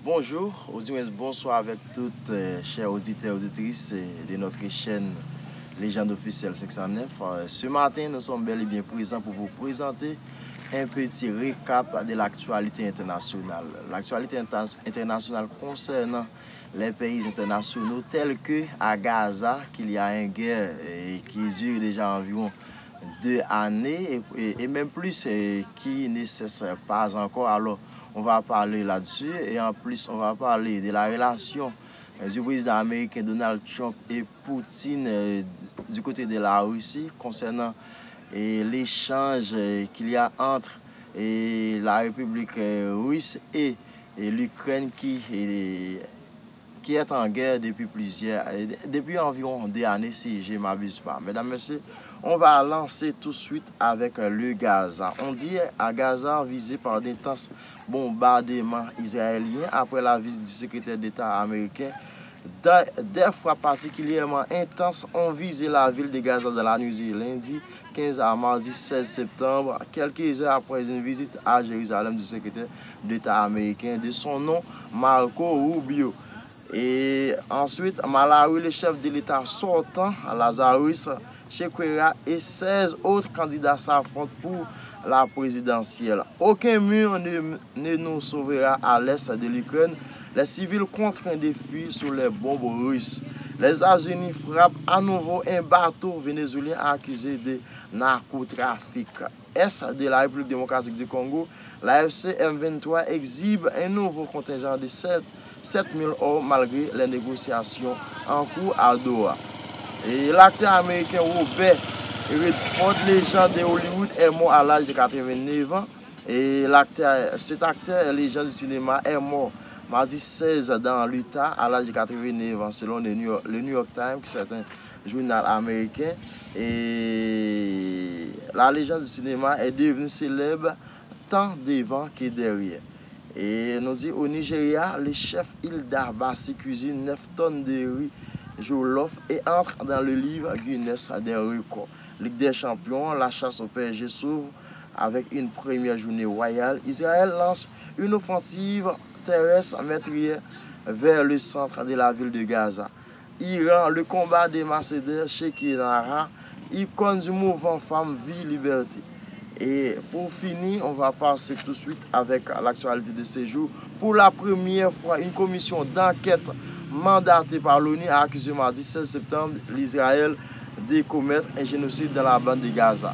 Bonjour, ou du moins bonsoir avec toutes chers auditeurs et auditrices de notre chaîne Légende officielle 509. Ce matin, nous sommes bel et bien présents pour vous présenter un petit récap de l'actualité internationale. L'actualité internationale concernant les pays internationaux tels que à Gaza, qu'il y a une guerre qui dure déjà environ 2 années et même plus qui ne cesse pas encore. Alors, on va parler là-dessus et en plus, on va parler de la relation du président américain Donald Trump et Poutine du côté de la Russie concernant l'échange qu'il y a entre la République russe et l'Ukraine qui est en guerre depuis environ 2 années, si je ne m'abuse pas. Mesdames, Messieurs, on va lancer tout de suite avec le Gaza. On dit à Gaza visé par d'intenses bombardements israéliens après la visite du secrétaire d'État américain. Des frappes particulièrement intenses ont visé la ville de Gaza dans la nuit du lundi 15 à mardi 16 septembre, quelques heures après une visite à Jérusalem du secrétaire d'État américain de son nom Marco Rubio. Et ensuite, Malawi, le chef de l'État sortant, Lazarus Chakwera et 16 autres candidats s'affrontent pour la présidentielle. Aucun mur ne nous sauvera à l'est de l'Ukraine. Les civils contraints de fuir sous les bombes russes. Les États-Unis frappent à nouveau un bateau vénézuélien accusé de narcotrafic. Est de la République démocratique du Congo, la FC M23 exhibe un nouveau contingent de 7000 hommes malgré les négociations en cours à Doha. Et l'acteur américain Robert Redford, légende de Hollywood, est mort à l'âge de 89 ans. Et cet acteur, légende du cinéma, est mort mardi 16 dans l'Utah à l'âge de 89 ans, selon le New York Times, qui est un journal américain. Et la légende du cinéma est devenue célèbre tant devant que derrière. Et nous dit au Nigeria, le chef Hilda Bassi cuisine 9 tonnes de riz jollof et entre dans le livre Guinness des records. Ligue des champions, la chasse au PSG s'ouvre avec une première journée royale. Israël lance une offensive terrestre meurtrière vers le centre de la ville de Gaza. Iran, le combat des Mercedes chez Kinara, icône du mouvement Femmes, Vie, Liberté. Et pour finir, on va passer tout de suite avec l'actualité de ce jour. Pour la première fois, une commission d'enquête mandatée par l'ONU a accusé mardi 16 septembre l'Israël de commettre un génocide dans la bande de Gaza.